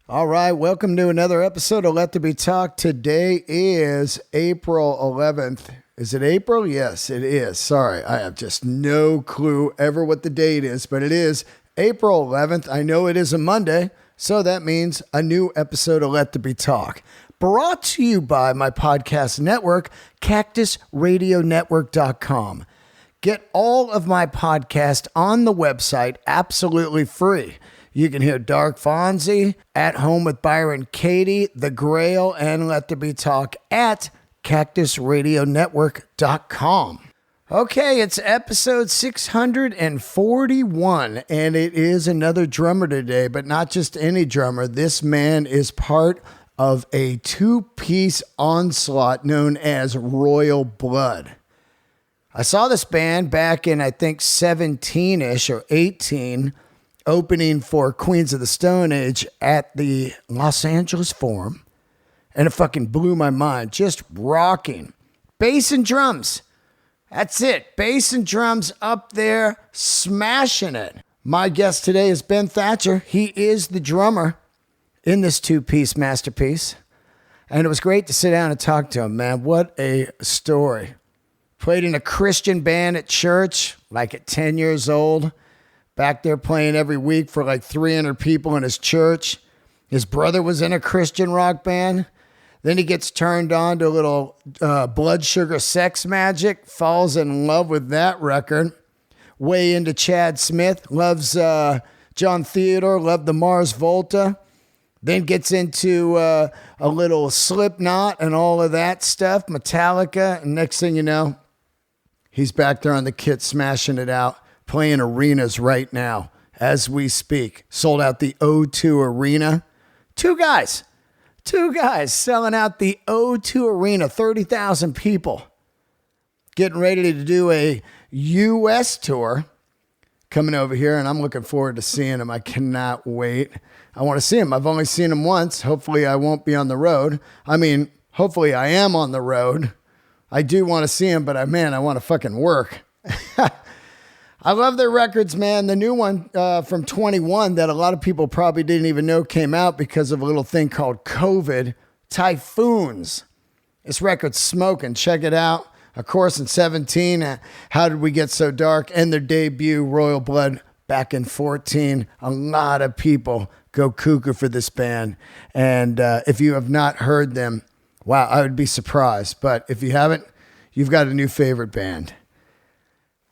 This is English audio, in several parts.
All right, welcome to another episode of Let There Be Talk. Today is April 11th. Is it April? Yes, it is. Sorry, I have just no clue ever what the date is, but it is April 11th. I know it is a Monday, so that means a new episode of Let There Be Talk. Brought to you by my podcast network, cactusradionetwork.com. Get all of my podcasts on the website absolutely free. You can hear Dark Fonzie, At Home with Byron Katie, The Grail, and Let There Be Talk at cactusradionetwork.com. Okay, it's episode 641, and it is another drummer today, but not just any drummer. This man is part of a two-piece onslaught known as Royal Blood. I saw this band back in, I think, 17-ish or 18, opening for Queens of the Stone Age at the Los Angeles Forum, and it fucking blew my mind. Just rocking. Bass and drums. That's it. Bass and drums up there, smashing it. My guest today is Ben Thatcher. He is the drummer in this two-piece masterpiece, and it was great to sit down and talk to him, man. What a story. Played in a Christian band at church, like at 10 years old. Back there playing every week for like 300 people in his church. His brother was in a Christian rock band. Then he gets turned on to a little Blood Sugar Sex Magic. Falls in love with that record. Way into Chad Smith. Loves John Theodore. Loved the Mars Volta. Then gets into a little Slipknot and all of that stuff. Metallica. And next thing you know, he's back there on the kit smashing it out. Playing arenas right now as we speak. Sold out the O2 Arena. Two guys selling out the O2 Arena. 30,000 people. Getting ready to do a U.S. tour. Coming over here, and I'm looking forward to seeing him. I cannot wait. I want to see him. I've only seen him once. Hopefully I won't be on the road. I mean, hopefully I am on the road. I do want to see him, but I want to fucking work. I love their records, man. The new one from 21 that a lot of people probably didn't even know came out because of a little thing called COVID, Typhoons. This record's smoking. Check it out. Of course, in 17, How Did We Get So Dark? And their debut, Royal Blood, back in 14. A lot of people go cuckoo for this band. And if you have not heard them, wow, I would be surprised. But if you haven't, you've got a new favorite band.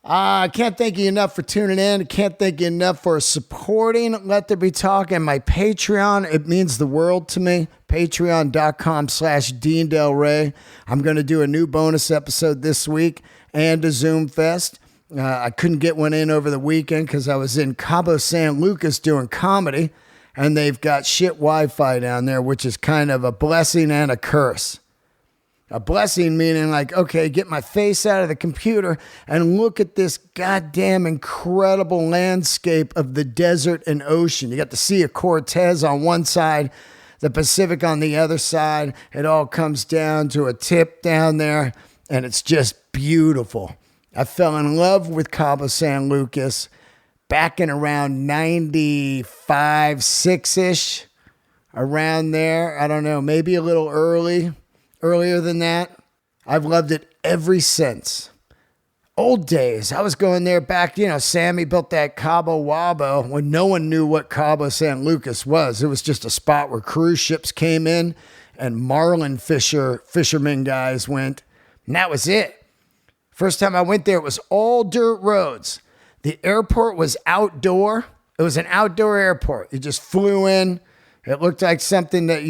I can't thank you enough for tuning in. I can't thank you enough for supporting Let There Be Talk and my Patreon. It means the world to me. Patreon.com/Dean Del Rey. I'm going to do a new bonus episode this week and a Zoom Fest. I couldn't get one in over the weekend because I was in Cabo San Lucas doing comedy, and they've got shit Wi-Fi down there, which is kind of a blessing and a curse. A blessing meaning like, okay, get my face out of the computer and look at this goddamn incredible landscape of the desert and ocean. You got the Sea of Cortez on one side, the Pacific on the other side. It all comes down to a tip down there, and it's just beautiful. I fell in love with Cabo San Lucas back in around 95, 6-ish, around there. I don't know, maybe a little earlier than that. I've loved it ever since. Old days. I was going there back, Sammy built that Cabo Wabo when no one knew what Cabo San Lucas was. It was just a spot where cruise ships came in and marlin fishermen guys went. And that was it. First time I went there, it was all dirt roads. The airport was outdoor. It was an outdoor airport. You just flew in. It looked like something that,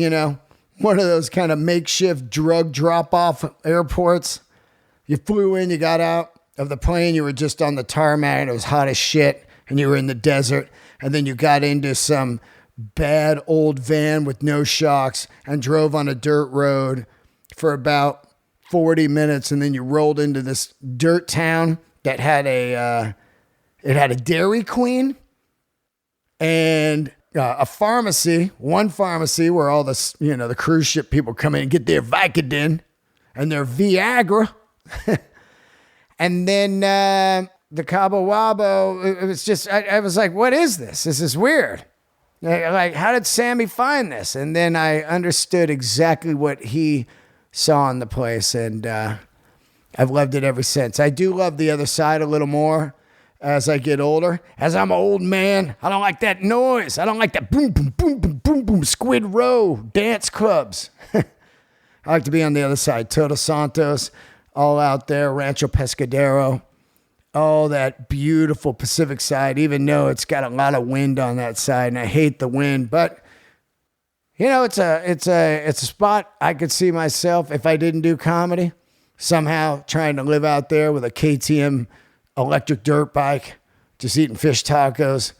one of those kind of makeshift drug drop-off airports. You flew in, you got out of the plane, you were just on the tarmac, it was hot as shit, and you were in the desert, and then you got into some bad old van with no shocks and drove on a dirt road for about 40 minutes, and then you rolled into this dirt town that had a Dairy Queen and a pharmacy, one pharmacy where all the, the cruise ship people come in and get their Vicodin and their Viagra. And then the Cabo Wabo, it was just, I was like, what is this? This is weird. Like, how did Sammy find this? And then I understood exactly what he saw in the place, and I've loved it ever since. I do love the other side a little more as I get older. As I'm an old man, I don't like that noise. I don't like that boom, boom, boom, boom, boom, boom, Squid Row dance clubs. I like to be on the other side. Todos Santos, all out there, Rancho Pescadero, all that beautiful Pacific side, even though it's got a lot of wind on that side, and I hate the wind. But, you know, it's a spot I could see myself, if I didn't do comedy, somehow trying to live out there with a KTM electric dirt bike, just eating fish tacos,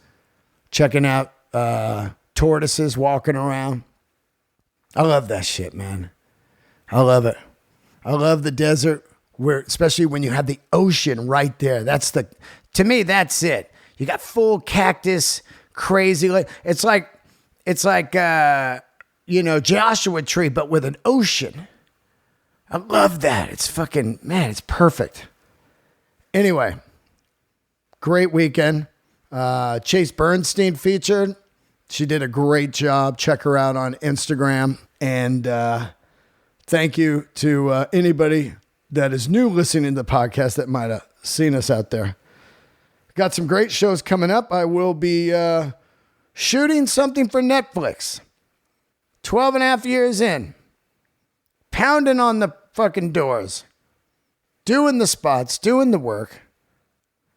checking out tortoises walking around. I love that shit, man. I love it. I love the desert, where, especially when you have the ocean right there. To me, that's it. You got full cactus, crazy. It's like Joshua Tree, but with an ocean. I love that. It's fucking, man, it's perfect. Anyway, great weekend. Chase Bernstein featured. She did a great job. Check her out on Instagram. And thank you to anybody that is new listening to the podcast that might have seen us out there. Got some great shows coming up. I will be shooting something for Netflix. 12 and a half years in. Pounding on the fucking doors. Doing the spots. Doing the work.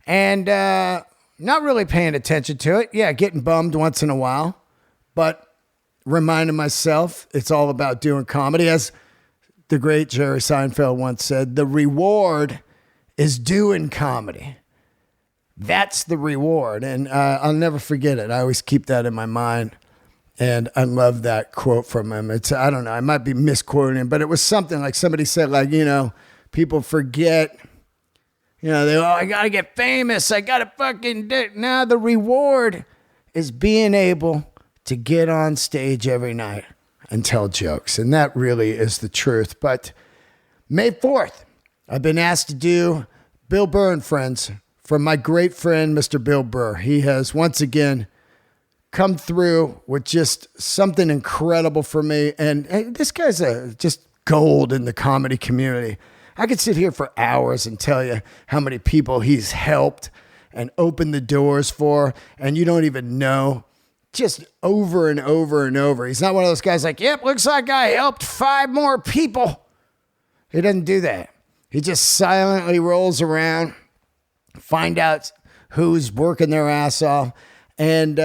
And not really paying attention to it. Yeah, getting bummed once in a while. But reminding myself it's all about doing comedy. As the great Jerry Seinfeld once said, the reward is doing comedy. That's the reward. And I'll never forget it. I always keep that in my mind. And I love that quote from him. I don't know, I might be misquoting him, but it was something like somebody said, like, people forget, I got to get famous. I got to fucking do it. Now the reward is being able to get on stage every night and tell jokes. And that really is the truth. But May 4th, I've been asked to do Bill Burr and Friends from my great friend, Mr. Bill Burr. He has once again come through with just something incredible for me. And this guy's just gold in the comedy community. I could sit here for hours and tell you how many people he's helped and opened the doors for, and you don't even know. Just over and over and over. He's not one of those guys like, yep, looks like I helped 5 more people. He doesn't do that. He just silently rolls around, find out who's working their ass off, and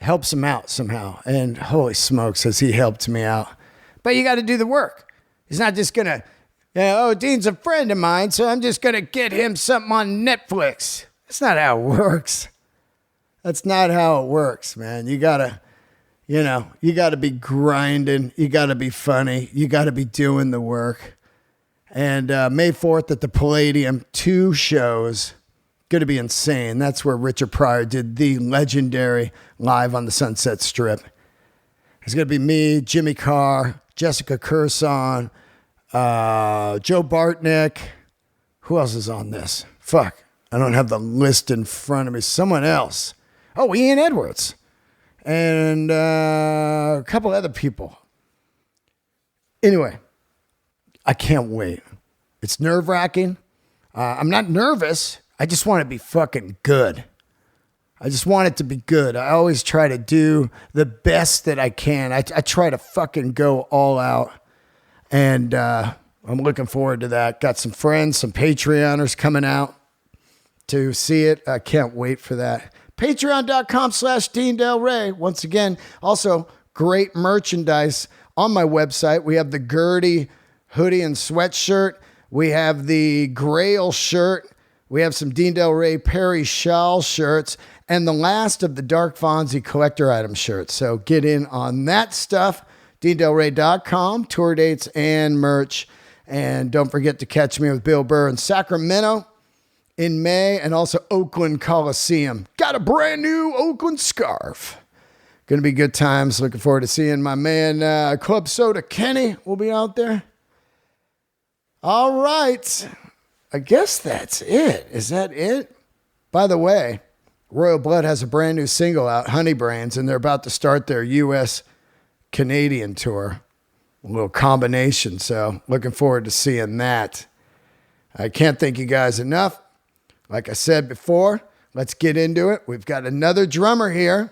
helps them out somehow. And holy smokes, has he helped me out. But you got to do the work. He's not just going to, Dean's a friend of mine, so I'm just going to get him something on Netflix. That's not how it works. That's not how it works, man. You gotta be grinding. You gotta be funny. You gotta be doing the work. And May 4th at the Palladium, 2 shows. Going to be insane. That's where Richard Pryor did the legendary Live on the Sunset Strip. It's going to be me, Jimmy Carr, Jessica Curson, Joe Bartnick. Who else is on this? Fuck. I don't have the list in front of me. Someone else. Oh, Ian Edwards. And a couple other people. Anyway, I can't wait. It's nerve-wracking. I'm not nervous. I just want to be fucking good. I just want it to be good. I always try to do the best that I can. I try to fucking go all out. And I'm looking forward to that. Got some friends, some Patreoners coming out to see it. I can't wait for that. Patreon.com/Dean Del Rey. Once again, also great merchandise on my website. We have the Gertie hoodie and sweatshirt. We have the Grail shirt. We have some Dean Del Rey Perry Shawl shirts. And the last of the Dark Fonzie collector item shirts. So get in on that stuff. DeanDelRey.com, tour dates and merch. And don't forget to catch me with Bill Burr in Sacramento in May, and also Oakland Coliseum. Got a brand new Oakland scarf. Going to be good times. Looking forward to seeing my man Club Soda Kenny will be out there. All right. I guess that's it. Is that it? By the way, Royal Blood has a brand new single out, Honeybrains, and they're about to start their U.S. Canadian tour. A little combination, so looking forward to seeing that. I can't thank you guys enough. Like I said before, let's get into it. We've got another drummer here,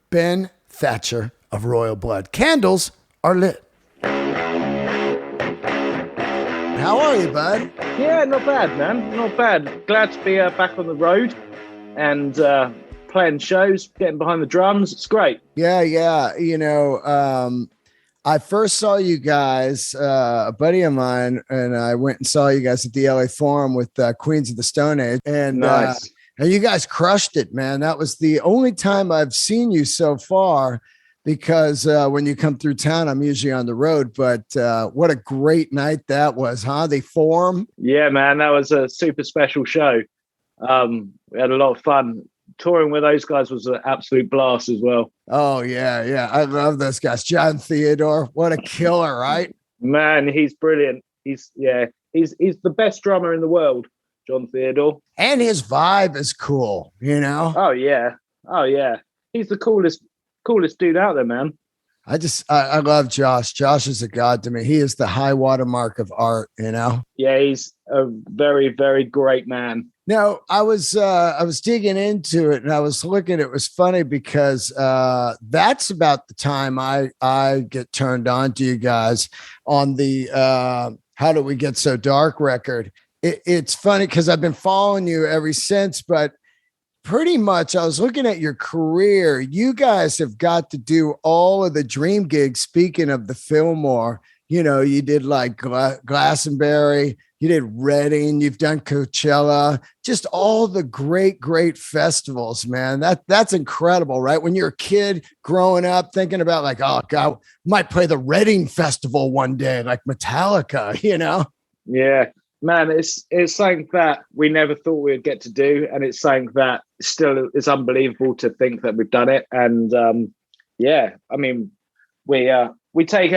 Ben Thatcher of Royal Blood. Candles are lit. How are you, bud? Yeah, not bad, man. Not bad. Glad to be back on the road and playing shows, getting behind the drums. It's great. Yeah. You know, I first saw you guys, a buddy of mine, and I went and saw you guys at the LA Forum with Queens of the Stone Age. And, nice. And you guys crushed it, man. That was the only time I've seen you so far because when you come through town, I'm usually on the road. But what a great night that was, huh? The Forum. Yeah, man, that was a super special show. We had a lot of fun. Touring with those guys was an absolute blast as well. Oh, yeah. I love those guys. John Theodore, what a killer, right? Man, he's brilliant. He's the best drummer in the world, John Theodore. And his vibe is cool, you know? Oh, yeah. He's the coolest dude out there, man. I love Josh. Josh is a god to me. He is the high watermark of art, you know? Yeah, he's a very, very great man. Now, I was digging into it and I was looking, it was funny because that's about the time I get turned on to you guys on the How Do We Get So Dark record. It's funny because I've been following you ever since, but pretty much I was looking at your career. You guys have got to do all of the dream gigs. Speaking of the Fillmore, you know, you did like Glastonbury, you did Reading, you've done Coachella, just all the great festivals, man. That's incredible, right? When you're a kid growing up thinking about like, oh God, might play the Reading Festival one day, like Metallica, you know? Yeah, man, it's something that we never thought we'd get to do. And it's something that still is unbelievable to think that we've done it. And yeah, I mean, we take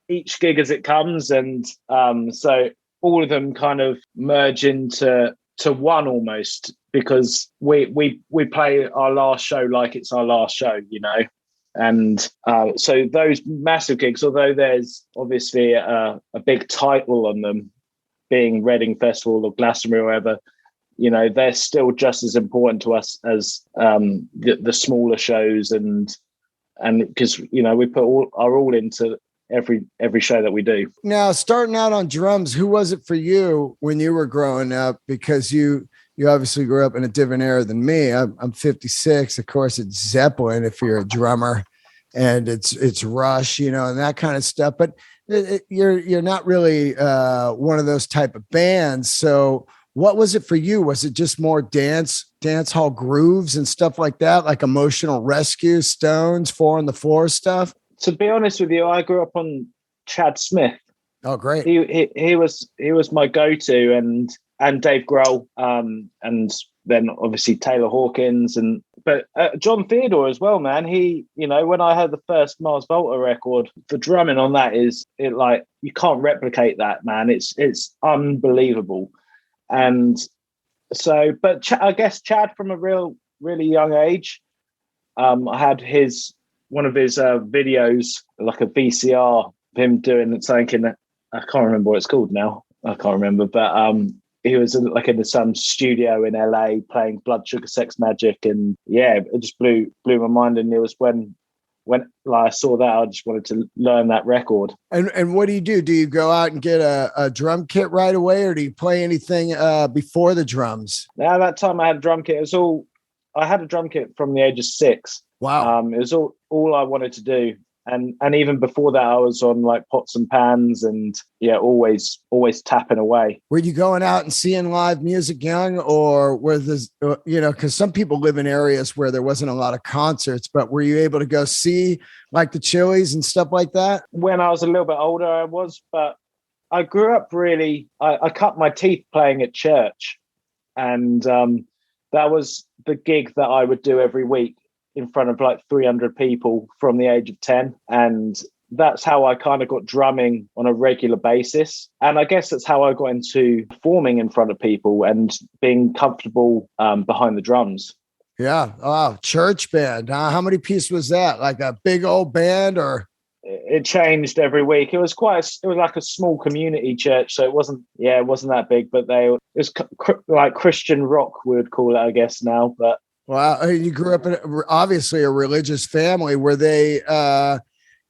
each gig as it comes. And so all of them kind of merge into one almost, because we play our last show like it's our last show, you know. And so those massive gigs, although there's obviously a big title on them, being Reading Festival or Glastonbury or whatever, you know, they're still just as important to us as the smaller shows, and because, you know, we put our all into every show that we do. Now, starting out on drums, who was it for you when you were growing up? Because you obviously grew up in a different era than me. I'm 56. Of course, it's Zeppelin if you're a drummer, and it's Rush, you know, and that kind of stuff. But you're not really one of those type of bands. So what was it for you? Was it just more dance hall grooves and stuff like that, like Emotional Rescue, Stones, Four on the Floor stuff? To be honest with you, I grew up on Chad Smith. Oh, great. He was my go-to, and Dave Grohl, and then obviously Taylor Hawkins, but John Theodore as well, man. He, you know, when I heard the first Mars Volta record, the drumming on that like you can't replicate that, man. It's unbelievable. And so, but I guess Chad from a really young age, I had one of his videos, like a VCR of him doing something I can't remember what it's called now. I can't remember, but he was like in some studio in LA playing Blood Sugar Sex Magic, and yeah, it just blew my mind. And it was when like, I saw that, I just wanted to learn that record. And what do you do? Do you go out and get a drum kit right away, or do you play anything before the drums? Now, that time I had a drum kit. I had a drum kit from the age of 6. Wow. It was all I wanted to do. And even before that, I was on like pots and pans, and yeah, always tapping away. Were you going out and seeing live music young, or were this, you know, because some people live in areas where there wasn't a lot of concerts, but were you able to go see like the Chili's and stuff like that? When I was a little bit older, I was, but I grew up I cut my teeth playing at church, and that was the gig that I would do every week in front of like 300 people from the age of 10. And that's how I kind of got drumming on a regular basis. And I guess that's how I got into performing in front of people and being comfortable behind the drums. Yeah. Oh, church band. How many piece was that? Like a big old band or? It changed every week. It was it was like a small community church, so it wasn't that big, but it was like Christian rock, we would call it, I guess now. But Wow, you grew up in obviously a religious family. Were they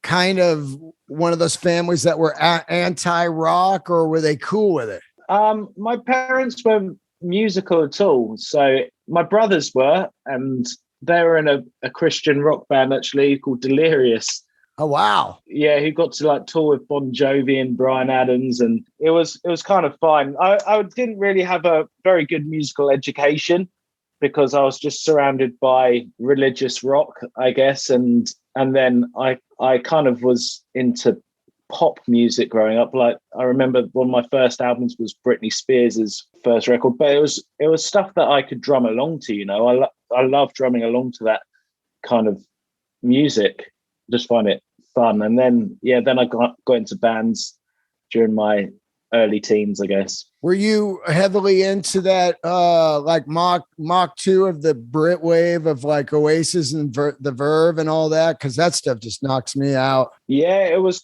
kind of one of those families that were anti-rock, or were they cool with it? My parents weren't musical at all, so my brothers were, and they were in a Christian rock band actually called Delirious. Oh wow! Yeah, who got to like tour with Bon Jovi and Bryan Adams, and it was kind of fun. I didn't really have a very good musical education because I was just surrounded by religious rock, I guess, and then I kind of was into pop music growing up. Like I remember one of my first albums was Britney Spears's first record, but it was stuff that I could drum along to. You know, I love drumming along to that kind of music. Just find it fun. And then I got into bands during my early teens, I guess. Were you heavily into that like Mach 2 of the Brit wave of like Oasis and the Verve and all that? Because that stuff just knocks me out. Yeah, it was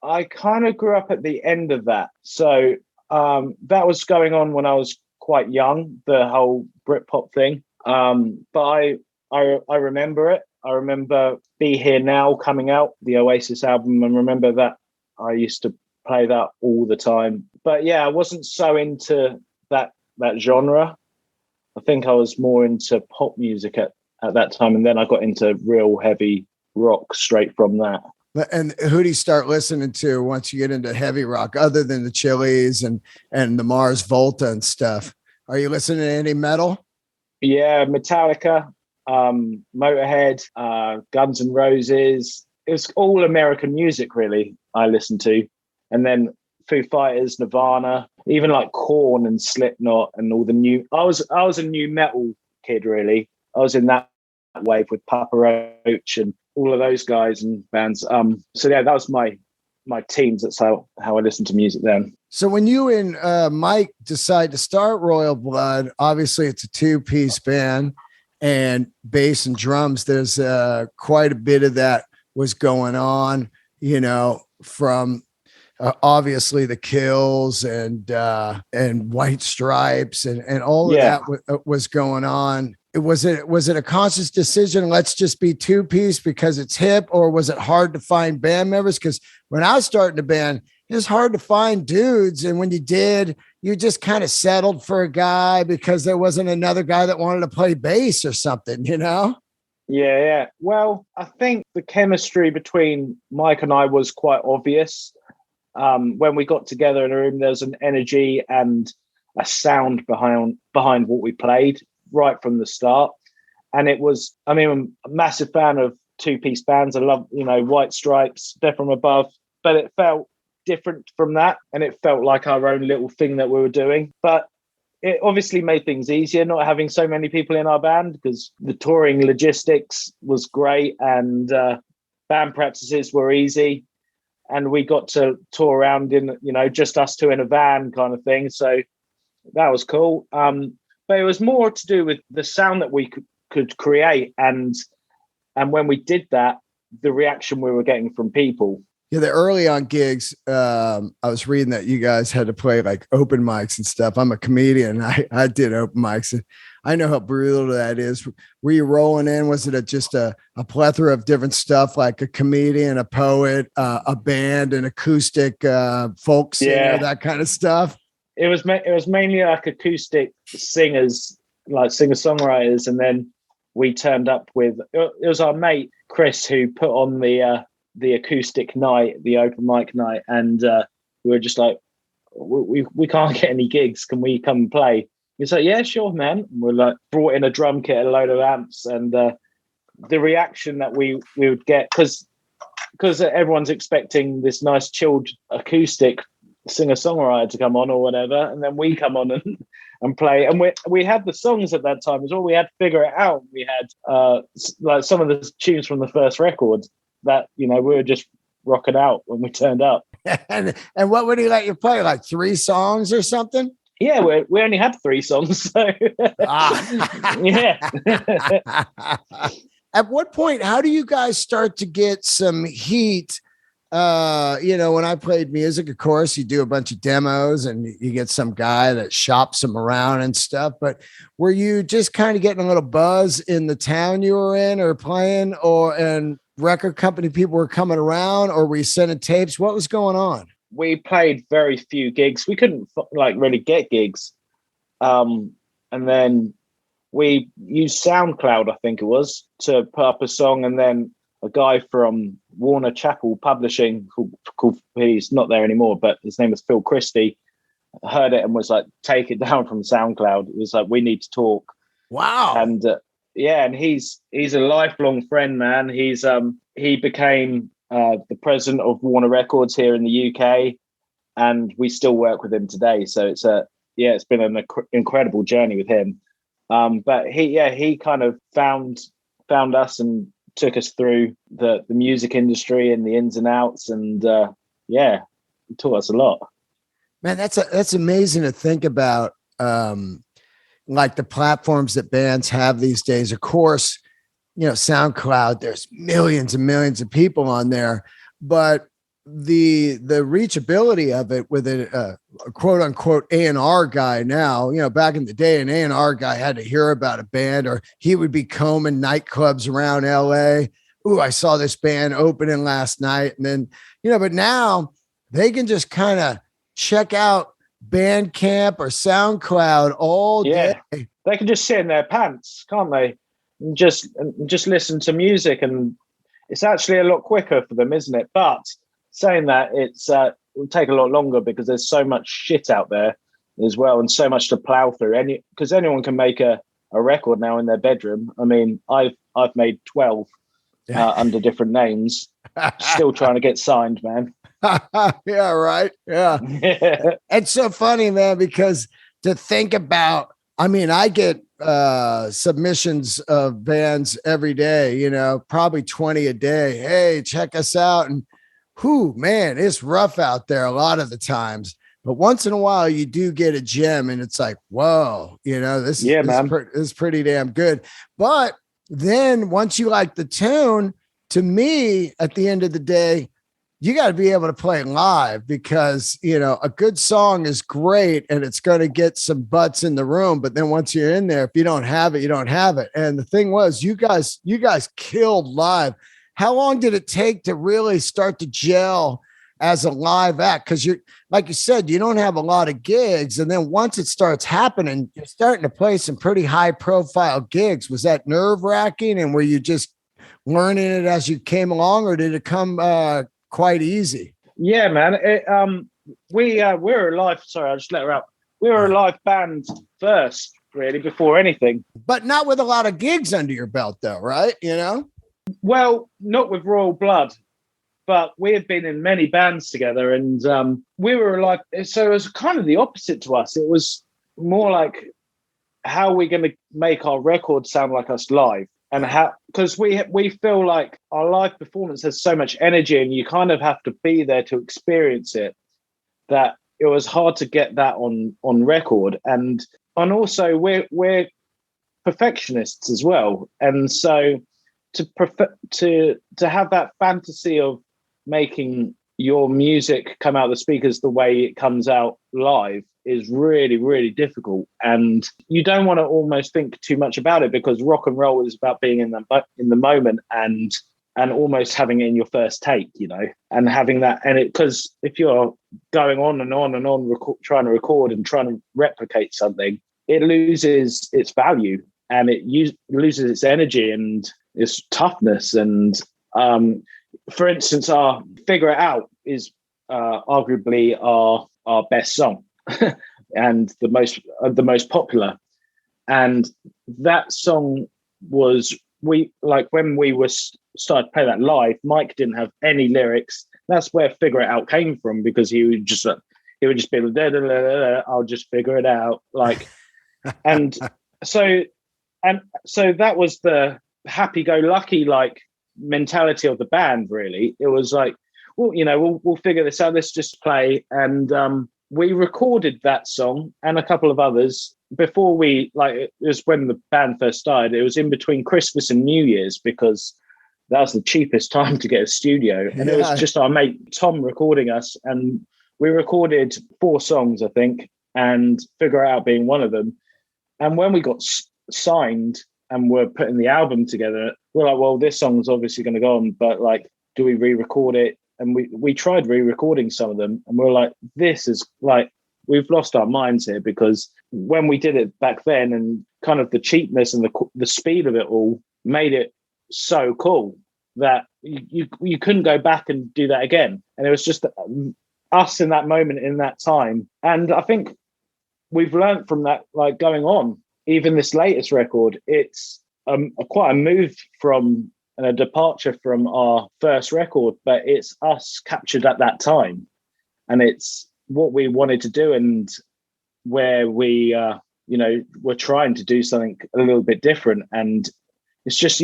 I kind of grew up at the end of that. So that was going on when I was quite young, the whole Britpop thing. But I remember it. I remember Be Here Now coming out, the Oasis album, and remember that I used to play that all the time. But yeah, I wasn't so into that genre. I think I was more into pop music at that time, and then I got into real heavy rock straight from that. And who do you start listening to once you get into heavy rock, other than the Chili's and the Mars Volta and stuff? Are you listening to any metal? Yeah, Metallica, Motorhead, Guns N' Roses. It was all American music, really, I listened to. And then Foo Fighters, Nirvana, even like Korn and Slipknot and all the new. I was a new metal kid, really. I was in that wave with Papa Roach and all of those guys and bands. So yeah, that was my teens. That's how I listened to music then. So when you and Mike decide to start Royal Blood, obviously it's a 2-piece band and bass and drums. There's quite a bit of that was going on, you know, from obviously the Kills and White Stripes and all of that was going on. Was it a conscious decision? Let's just be 2-piece because it's hip, or was it hard to find band members? Because when I was starting a band, it was hard to find dudes. And when you did, you just kind of settled for a guy because there wasn't another guy that wanted to play bass or something, you know? Yeah. Well, I think the chemistry between Mike and I was quite obvious. When we got together in a room, there was an energy and a sound behind what we played right from the start. And it was, I mean, I'm a massive fan of 2-piece bands. I love, White Stripes, Death from Above, but it felt different from that. And it felt like our own little thing that we were doing. But it obviously made things easier not having so many people in our band, because the touring logistics was great and band practices were easy. And we got to tour around in, just us two in a van kind of thing. So that was cool. But it was more to do with the sound that we could create. And when we did that, the reaction we were getting from people. Yeah, the early on gigs, I was reading that you guys had to play like open mics and stuff. I'm a comedian. I did open mics, and I know how brutal that is. Were you rolling in? Was it just a plethora of different stuff, like a comedian, a poet, a band, an acoustic folk singer, that kind of stuff? It was mainly like acoustic singers, like singer-songwriters, and then we turned up with, it was our mate Chris who put on the acoustic night, the open mic night, and we were just like, we can't get any gigs. Can we come and play? He's like, yeah, sure, man. And we're like, brought in a drum kit, a load of amps, and the reaction that we would get, because everyone's expecting this nice chilled acoustic singer-songwriter to come on or whatever, and then we come on and play, and we had the songs at that time as well. We had to figure it out. We had like some of the tunes from the first record that we were just rocking out when we turned up. And what would he let you play, like 3 songs or something? Yeah, we only had 3 songs, so yeah. At what point, how do you guys start to get some heat? When I played music, of course, you do a bunch of demos and you get some guy that shops them around and stuff. But were you just kind of getting a little buzz in the town you were in or playing, and record company people were coming around, or were you sending tapes? What was going on? We played very few gigs. We couldn't really get gigs. And then we used SoundCloud, I think it was, to put up a song. And then a guy from Warner Chappell Publishing, called he's not there anymore, but his name was Phil Christie, heard it and was like, take it down from SoundCloud. It was like, we need to talk. Wow. And and he's a lifelong friend, man. He became the president of Warner Records here in the UK, and we still work with him today. So it's been an incredible journey with him. But he kind of found us and took us through the music industry and the ins and outs, and he taught us a lot. Man, that's amazing to think about. Like the platforms that bands have these days. Of course, SoundCloud, there's millions and millions of people on there, but the reachability of it with a quote unquote A&R guy now, back in the day, an A&R guy had to hear about a band, or he would be combing nightclubs around LA. Ooh, I saw this band opening last night. And then, but now they can just kind of check out Bandcamp or SoundCloud all day. They can just sit in their pants, can't they? And just listen to music, and it's actually a lot quicker for them, isn't it? But saying that, it will take a lot longer because there's so much shit out there as well, and so much to plow through. Because anyone can make a record now in their bedroom. I mean, I've made 12 under different names, still trying to get signed, man. Yeah, right. Yeah. It's so funny, man, because to think about, I get submissions of bands every day, probably 20 a day. Hey, check us out. And man, it's rough out there a lot of the times. But once in a while, you do get a gem, and it's like, whoa, this is pretty damn good. But then once you like the tune, to me, at the end of the day, you got to be able to play live, because, a good song is great and it's going to get some butts in the room. But then once you're in there, if you don't have it, you don't have it. And the thing was, you guys killed live. How long did it take to really start to gel as a live act? Because like you said, you don't have a lot of gigs. And then once it starts happening, you're starting to play some pretty high profile gigs. Was that nerve wracking? And were you just learning it as you came along, or did it come quite easy? Yeah, man. We're a live. Sorry, I just let her out. We were a live band first, really, before anything. But not with a lot of gigs under your belt, though, right? Well, not with Royal Blood, but we had been in many bands together, and we were like, so it was kind of the opposite to us. It was more like, how are we going to make our record sound like us live? And how, because we feel like our live performance has so much energy, and you kind of have to be there to experience it, that it was hard to get that on record. And also we're perfectionists as well, and so to have that fantasy of making your music come out of the speakers the way it comes out live is really, really difficult. And you don't want to almost think too much about it, because rock and roll is about being in the moment and almost having it in your first take, and having that. And because if you're going on and on and on, trying to record and trying to replicate something, it loses its value, and it loses its energy and its toughness. And for instance, our Figure It Out is arguably our best song and the most popular. And that song was, when we started to play that live, Mike didn't have any lyrics. That's where Figure It Out came from, because he would just be like, da, da, da, da, da, I'll just figure it out, and so that was the happy-go-lucky mentality of the band. Really, it was like, well, we'll figure this out. Let's just play. And we recorded that song and a couple of others before it was when the band first started. It was in between Christmas and New Year's because that was the cheapest time to get a studio. And it was just our mate Tom recording us. And we recorded 4 songs, I think, and Figure It Out being one of them. And when we got signed and were putting the album together, we're like, well, this song's obviously going to go on, but like, do we re-record it? And we tried re-recording some of them, and we're like, this is like, we've lost our minds here, because when we did it back then, and kind of the cheapness and the speed of it all made it so cool that you couldn't go back and do that again. And it was just us in that moment, in that time. And I think we've learned from that, like going on, even this latest record, it's quite a move from and a departure from our first record, but it's us captured at that time. And it's what we wanted to do, and where we, we're trying to do something a little bit different. And it's just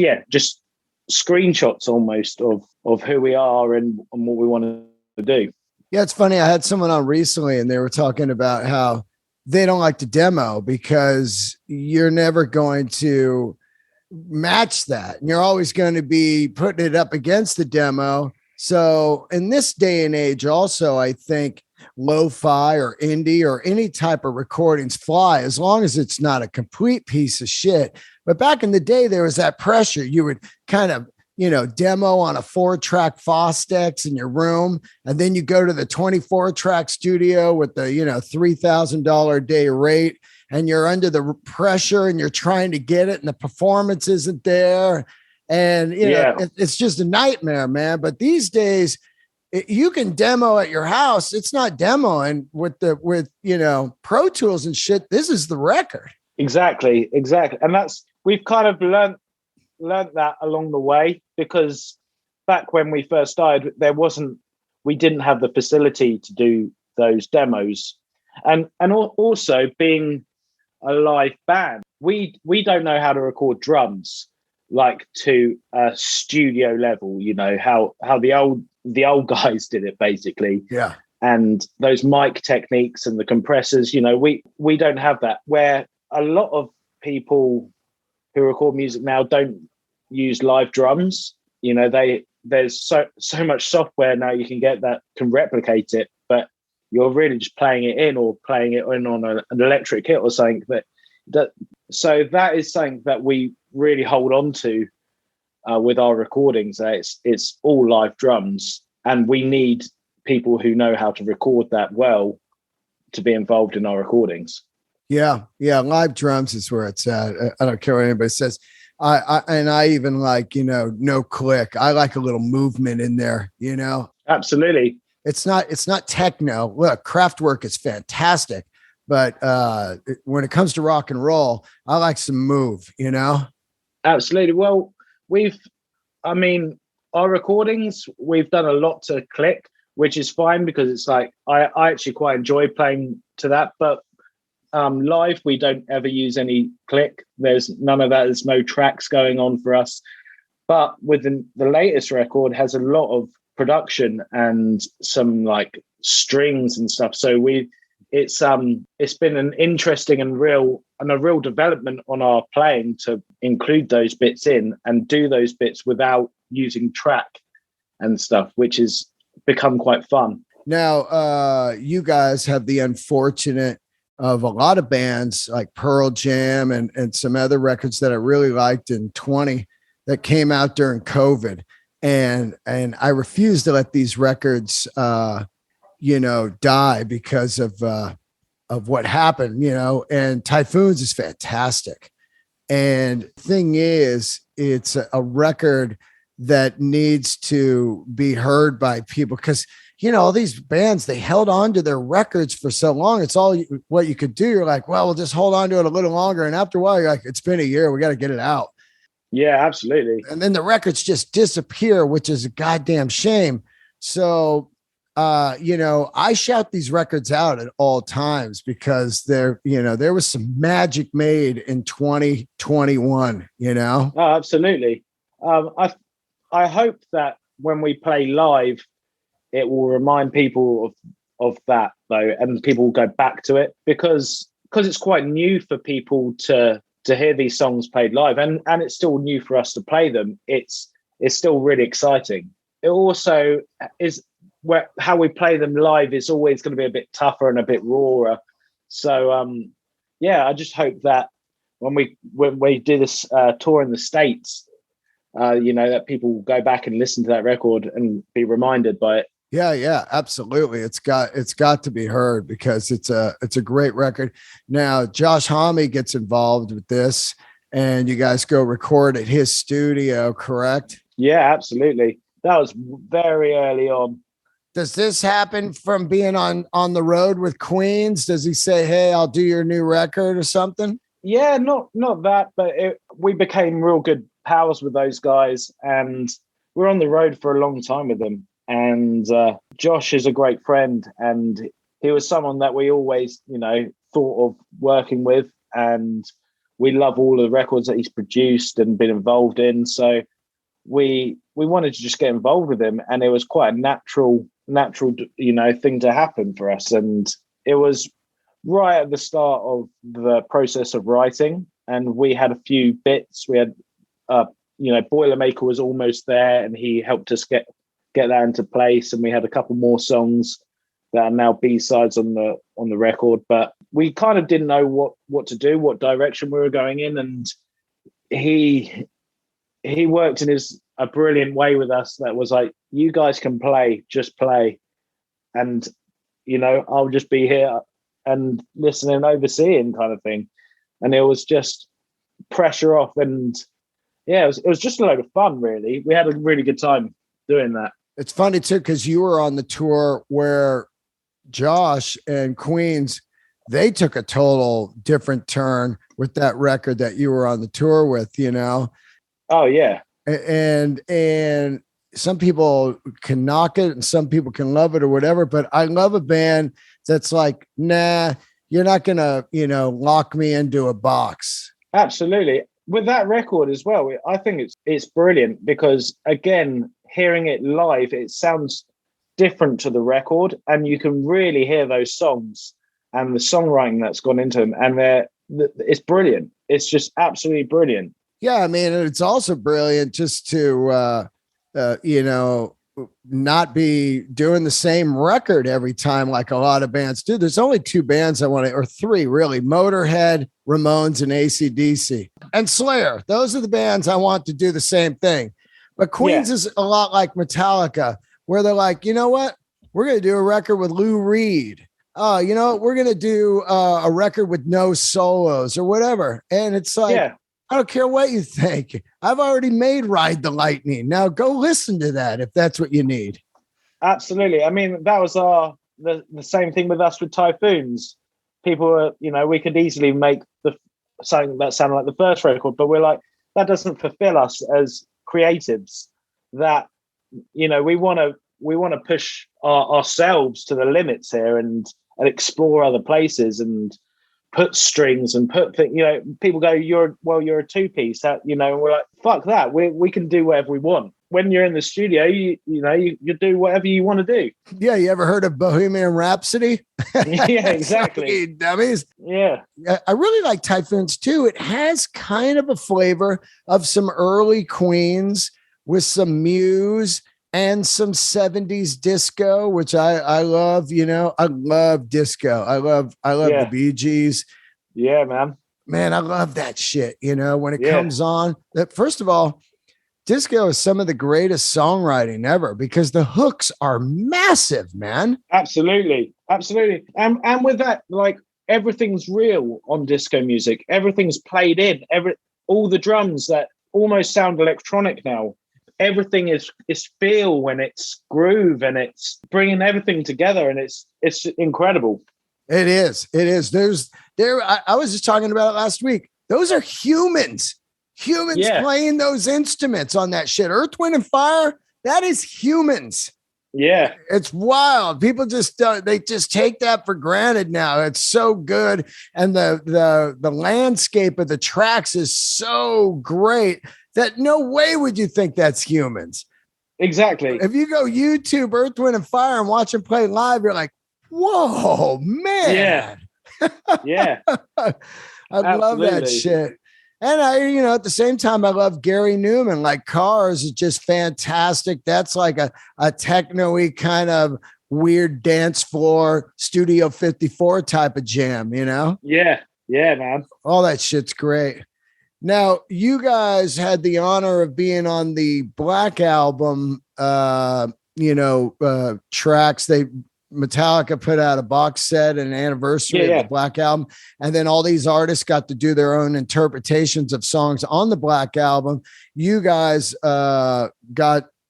screenshots almost of who we are and what we want to do. Yeah, it's funny. I had someone on recently, and they were talking about how they don't like to demo because you're never going to match that. And you're always going to be putting it up against the demo. So in this day and age, also, I think lo-fi or indie or any type of recordings fly as long as it's not a complete piece of shit. But back in the day, there was that pressure. You would kind of, demo on a 4-track Fostex in your room. And then you go to the 24-track studio with the, $3,000 a day rate. And you're under the pressure and you're trying to get it and the performance isn't there. And, it's just a nightmare, man. But these days you can demo at your house. It's not demoing with Pro Tools and shit. This is the record. Exactly. And we've kind of learned that along the way, because back when we first started, we didn't have the facility to do those demos. And also being a live band, we don't know how to record drums like to a studio level, how the old guys did it, basically. Yeah. And those mic techniques and the compressors, we don't have that, where a lot of people who record music now don't use live drums. There's so much software now you can get that can replicate it, but you're really just playing it in on an electric kit or something. So that is something that we really hold on to with our recordings. It's all live drums, and we need people who know how to record that well to be involved in our recordings. Yeah. Live drums is where it's at. I don't care what anybody says. I even like, no click. I like a little movement in there, Absolutely. It's not techno. Look, Kraftwerk is fantastic, but when it comes to rock and roll, I like some move, Absolutely. Well, our recordings, we've done a lot to click, which is fine, because it's like, I actually quite enjoy playing to that, but live, we don't ever use any click. There's none of that. There's no tracks going on for us. But with the latest record has a lot of production and some like strings and stuff. So it's been an interesting and a real development on our playing to include those bits in and do those bits without using track and stuff, which has become quite fun. Now, you guys have the unfortunate of a lot of bands like Pearl Jam and some other records that I really liked in 20 that came out during COVID. And I refuse to let these records, die because of what happened, and Typhoons is fantastic. And thing is, it's a record that needs to be heard by people, because all these bands, they held on to their records for so long. It's all what you could do. You're like, well, we'll just hold on to it a little longer. And after a while, you're like, it's been a year. We got to get it out. Yeah, absolutely. And then the records just disappear, which is a goddamn shame. So, I shout these records out at all times because there was some magic made in 2021, Oh, absolutely. I hope that when we play live, it will remind people of that though, and people will go back to it because it's quite new for people to hear these songs played live, and it's still new for us to play them. It's still really exciting. It also is how we play them live is always going to be a bit tougher and a bit rawer. So I just hope that when we do this tour in the States, that people will go back and listen to that record and be reminded by it. Yeah, absolutely. It's got to be heard because it's a great record. Now, Josh Homme gets involved with this, and you guys go record at his studio, correct? Yeah, absolutely. That was very early on. Does this happen from being on the road with Queens? Does he say, "Hey, I'll do your new record" or something? Yeah, not that, but we became real good pals with those guys, and we're on the road for a long time with them. And Josh is a great friend, and he was someone that we always, thought of working with, and we love all the records that he's produced and been involved in. So we wanted to just get involved with him, and it was quite a natural, thing to happen for us. And it was right at the start of the process of writing, and we had a few bits. We had, Boilermaker was almost there, and he helped us get that into place, and we had a couple more songs that are now B-sides on the record. But we kind of didn't know what to do, what direction we were going in, and he worked in a brilliant way with us that was like, you guys can play, just play, and I'll just be here and listening and overseeing kind of thing. And it was just pressure off, and it was just a load of fun, really. We had a really good time doing that. It's funny too, because you were on the tour where Josh and Queens, they took a total different turn with that record that you were on the tour with, Oh yeah. And some people can knock it and some people can love it or whatever, but I love a band that's like, nah, you're not gonna, lock me into a box. Absolutely. With that record as well, I think it's brilliant because, again, hearing it live, it sounds different to the record, and you can really hear those songs and the songwriting that's gone into them, and it's brilliant. It's just absolutely brilliant. Yeah, I mean, it's also brilliant just to, not be doing the same record every time like a lot of bands do. There's only two bands or three really: Motorhead, Ramones, and AC/DC, and Slayer. Those are the bands I want to do the same thing. But Queens is a lot like Metallica, where they're like, you know what? We're going to do a record with Lou Reed. You know what? We're going to do a record with no solos or whatever. And it's like, I don't care what you think. I've already made Ride the Lightning. Now go listen to that if that's what you need. Absolutely. I mean, that was the same thing with us with Typhoons. People were, we could easily make something that sounded like the first record, but we're like, that doesn't fulfill us as creatives. That, we want to push ourselves to the limits here and explore other places and put strings and put things, people go, you're a two-piece, that, and we're like, fuck that. We can do whatever we want. When you're in the studio, you do whatever you want to do. Yeah. You ever heard of Bohemian Rhapsody? Yeah, exactly. Dummies. Yeah. I really like Typhoons too. It has kind of a flavor of some early Queens with some Muse and some 70s disco, which I love. I love disco. I love the Bee Gees. Yeah, man, I love that shit. When it comes on, that first of all, disco is some of the greatest songwriting ever because the hooks are massive, man. Absolutely. And with that, like, everything's real on disco music. Everything's played in. All the drums that almost sound electronic now. Everything is feel when it's groove, and it's bringing everything together, and it's incredible. It is. I was just talking about it last week. Those are humans playing those instruments on that shit. Earth, Wind, and Fire. That is humans. Yeah. It's wild. People just they just take that for granted now. It's so good. And the landscape of the tracks is so great that no way would you think that's humans. Exactly. If you go YouTube Earth, Wind, and Fire and watch them play live, you're like, Whoa, Yeah. man. Yeah. I love that shit. And at the same time, I love Gary Newman. Like Cars is just fantastic. That's like a techno-y kind of weird dance floor Studio 54 type of jam, Yeah. Yeah, man. All that shit's great. Now, you guys had the honor of being on the Black Album, tracks. Metallica put out a box set and an anniversary of the Black Album. And then all these artists got to do their own interpretations of songs on the Black Album. You guys got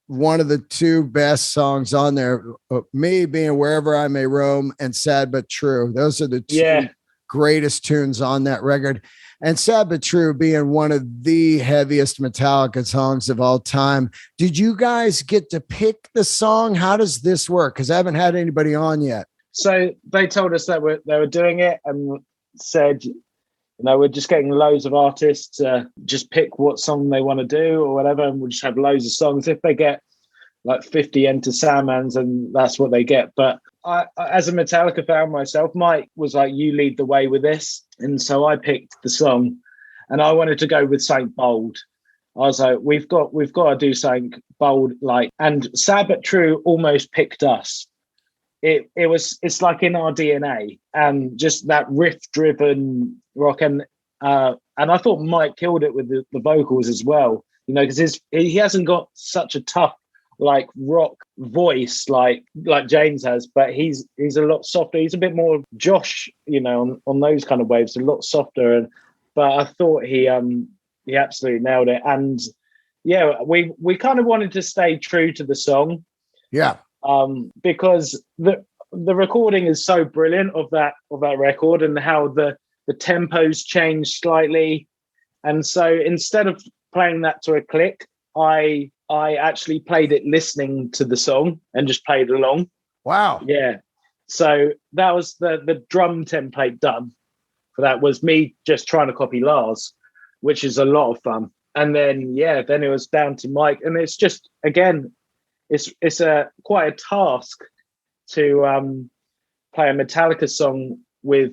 one of the two best songs on there, me being Wherever I May Roam and Sad But True. Those are the two greatest tunes on that record. And Sad But True being one of the heaviest Metallica songs of all time. Did you guys get to pick the song? How does this work? Because I haven't had anybody on yet. So they told us that they were doing it and said, we're just getting loads of artists to just pick what song they want to do or whatever, and we'll just have loads of songs. If they get like 50 Enter Sandmans, and that's what they get. But I, as a Metallica fan myself, Mike was like, you lead the way with this. And so I picked the song and I wanted to go with something bold. I was like, we've got to do something bold, and Sad But True almost picked us. It's like in our DNA, and just that riff driven rock. And I thought Mike killed it with the vocals as well, because he hasn't got such a tough, rock voice like James has, but he's a lot softer. He's a bit more Josh, on those kind of waves, a lot softer. But I thought he absolutely nailed it. And we kind of wanted to stay true to the song. Yeah. Because the recording is so brilliant of that record, and how the tempos change slightly. And so instead of playing that to a click, I actually played it listening to the song and just played along. Wow. Yeah. So that was the drum template done for that, was me just trying to copy Lars, which is a lot of fun. And then it was down to Mike, and it's just, again, it's quite a task to play a Metallica song with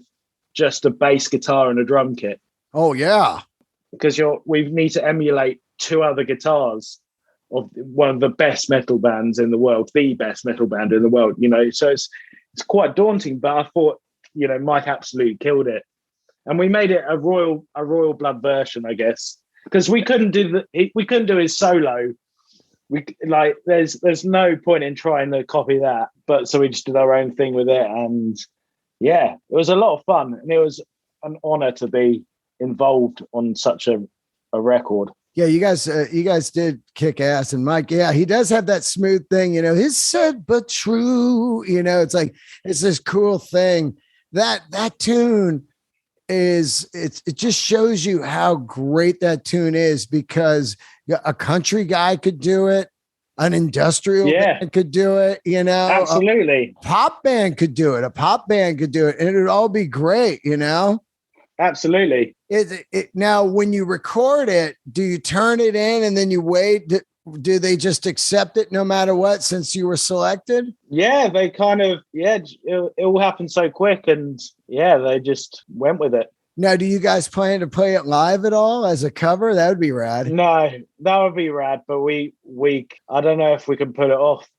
just a bass guitar and a drum kit. Oh yeah, because we need to emulate two other guitars of one of the best metal bands in the world, the best metal band in the world. So it's quite daunting. But I thought, Mike absolutely killed it, and we made it a royal blood version, I guess, because we couldn't do his solo. There's no point in trying to copy that, but so we just did our own thing with it, and it was a lot of fun, and it was an honor to be involved on such a record. Yeah, you guys did kick ass, and Mike, he does have that smooth thing, his Sad But True, it's this cool thing. That tune it just shows you how great that tune is, because a country guy could do it, an industrial band could do it, absolutely, a pop band could do it, and it would all be great, Absolutely. Now, when you record it, do you turn it in and then you wait? Do they just accept it no matter what, since you were selected? Yeah, they kind of, it all happened so quick, and they just went with it. Now, do you guys plan to play it live at all as a cover? That would be rad. No, that would be rad, but we I don't know if we can put it off.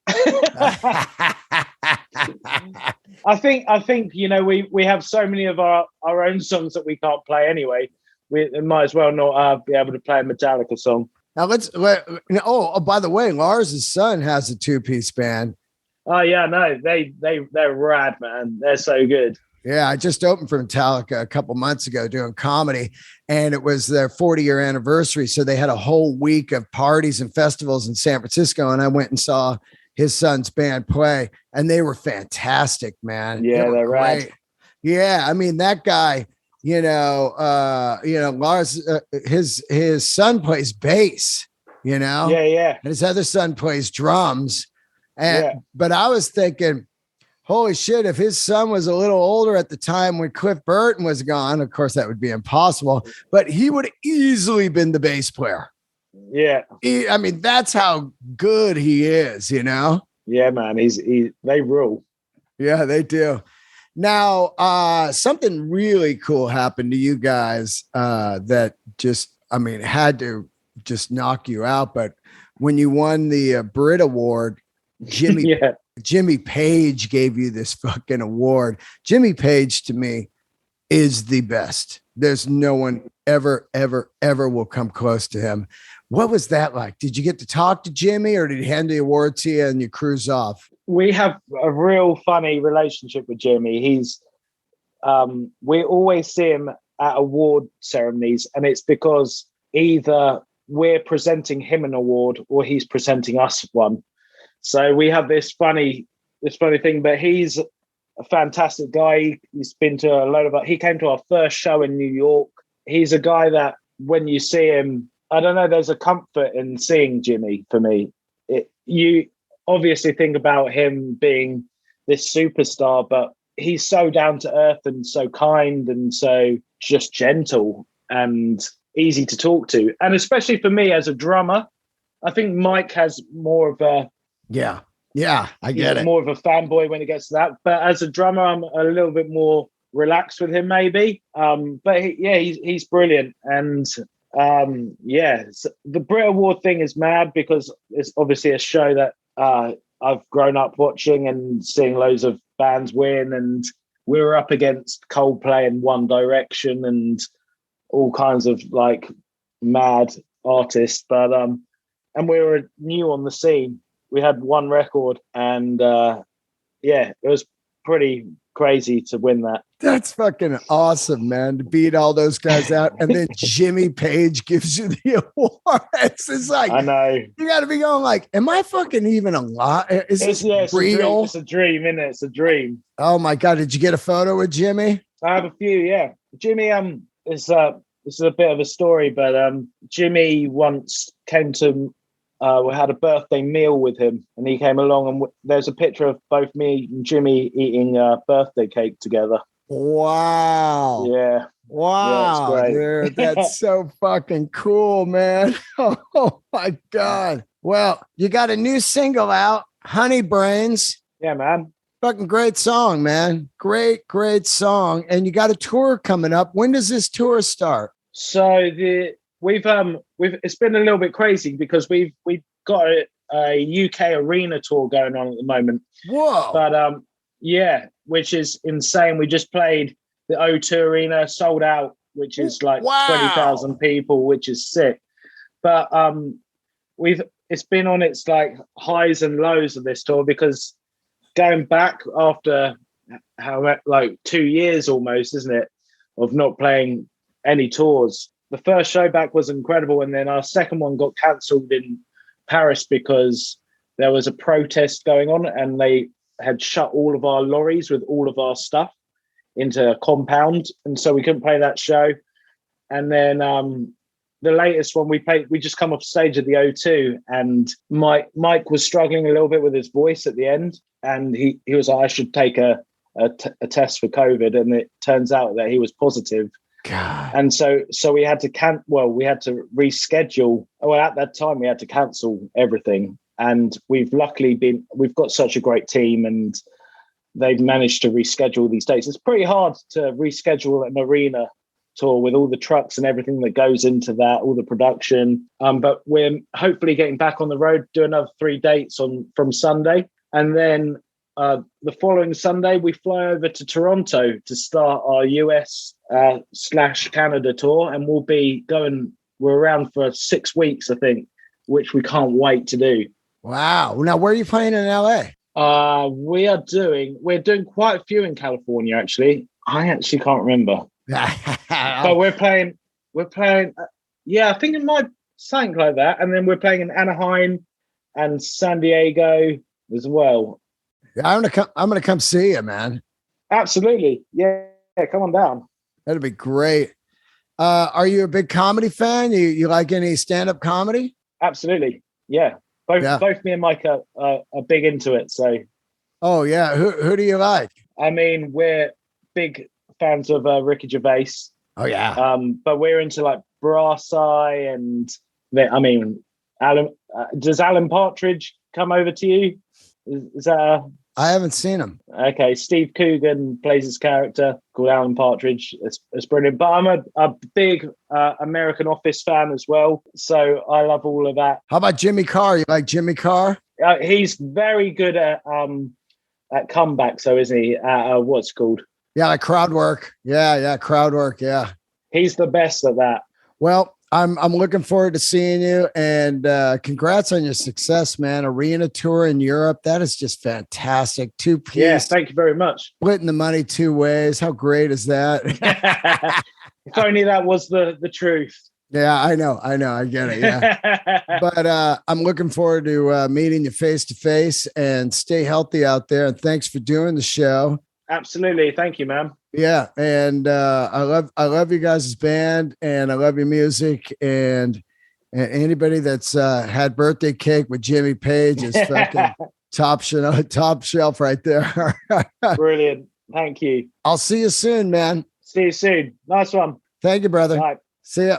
I think we have so many of our own songs that we can't play anyway. We might as well not be able to play a Metallica song. Now by the way, Lars' son has a 2-piece band. Oh yeah, no, they're rad, man. They're so good. Yeah, I just opened for Metallica a couple months ago doing comedy, and it was their 40-year anniversary. So they had a whole week of parties and festivals in San Francisco, and I went and saw his son's band play, and they were fantastic, man. Yeah, they're great. Rad. Yeah, I mean, that guy, Lars, his son plays bass, Yeah. And his other son plays drums. But I was thinking, holy shit, if his son was a little older at the time when Cliff Burton was gone, of course that would be impossible, but he would have easily been the bass player. Yeah. I mean, that's how good he is, Yeah, man. They rule. Yeah, they do. Now, something really cool happened to you guys that just, I mean, had to just knock you out. But when you won the Brit Award, Jimmy Yeah. Jimmy Page gave you this fucking award. Jimmy Page to me is the best. There's no one ever, ever, ever will come close to him. What was that like? Did you get to talk to Jimmy, or did he hand the award to you and you cruise off? We have a real funny relationship with Jimmy. He's we always see him at award ceremonies, and it's because either we're presenting him an award or he's presenting us one. So we have this funny thing, but he's a fantastic guy. He's been to a load of, he came to our first show in New York. He's a guy that when you see him, I don't know, there's a comfort in seeing Jimmy for me. You obviously think about him being this superstar, but he's so down to earth and so kind and so just gentle and easy to talk to. And especially for me as a drummer, I think Mike has more of a, I get it. more of a fanboy when it gets to that. But as a drummer, I'm a little bit more relaxed with him, maybe. But he's brilliant. And so the Brit Award thing is mad because it's obviously a show that I've grown up watching and seeing loads of bands win. And we were up against Coldplay and One Direction and all kinds of like mad artists. But and we were new on the scene. We had one record, and it was pretty crazy to win that. That's fucking awesome, man, to beat all those guys out. And then Jimmy Page gives you the award. It's like, I know. You got to be going like, am I fucking even alive? Is this real? It's a dream, isn't it? It's a dream. Oh my God. Did you get a photo with Jimmy? I have a few, yeah. Jimmy is this is a bit of a story, but Jimmy once came to we had a birthday meal with him, and he came along, and there's a picture of both me and Jimmy eating birthday cake together. Wow. Yeah. Wow, yeah, dude. That's so fucking cool, man. Oh my God. Well, you got a new single out, Honeybrains. Yeah, man. Fucking great song, man. Great song. And you got a tour coming up. When does this tour start? So we've it's been a little bit crazy because we've got a UK arena tour going on at the moment. Whoa. But which is insane. We just played the O2 Arena, sold out, which is like 20,000 people, which is sick. But it's been on its like highs and lows of this tour, because going back after like 2 years almost, isn't it, of not playing any tours. The first show back was incredible, and then our second one got cancelled in Paris because there was a protest going on, and they had shut all of our lorries with all of our stuff into a compound, and so we couldn't play that show. And then the latest one we played, we just come off stage at the O2, and Mike was struggling a little bit with his voice at the end, and he was like, I should take a test for COVID, and it turns out that he was positive. God. And so we had to we had to reschedule. Well, at that time we had to cancel everything, and we've got such a great team, and they've managed to reschedule these dates. It's pretty hard to reschedule an arena tour with all the trucks and everything that goes into that, all the production. But we're hopefully getting back on the road, do another 3 dates from Sunday, and then the following Sunday we fly over to Toronto to start our US / Canada tour, and we're around for 6 weeks, I think, which we can't wait to do. Wow. Now, where are you playing in LA? We're doing quite a few in California, actually. I actually can't remember. But we're playing, I think it might something like that. And then we're playing in Anaheim and San Diego as well. Yeah, I'm gonna come see you, man. Absolutely. Yeah, come on down. That'd be great. Are you a big comedy fan? You like any stand-up comedy? Absolutely. Yeah. Both me and Mike are big into it. So. Oh yeah. Who do you like? I mean, we're big fans of Ricky Gervais. Oh yeah. But we're into like Brass Eye and Alan. Does Alan Partridge come over to you? Is that I haven't seen him. Okay, Steve Coogan plays his character called Alan Partridge. It's brilliant. But I'm a big American Office fan as well, so I love all of that. How about Jimmy Carr? You like Jimmy Carr? He's very good at comeback, so isn't he? What's it called? Yeah, like crowd work. Yeah, crowd work. Yeah, he's the best at that. Well, I'm looking forward to seeing you, and congrats on your success, man. Arena tour in Europe. That is just fantastic. 2-piece. Yeah, thank you very much. Splitting the money 2 ways. How great is that? If only that was the truth. Yeah, I know. I get it. Yeah. But I'm looking forward to meeting you face to face, and stay healthy out there. And thanks for doing the show. Absolutely. Thank you, man. Yeah. And I love you guys' band, and I love your music, and anybody that's had birthday cake with Jimmy Page is fucking top shelf right there. Brilliant. Thank you. I'll see you soon, man. See you soon. Nice one. Thank you, brother. Bye. See ya.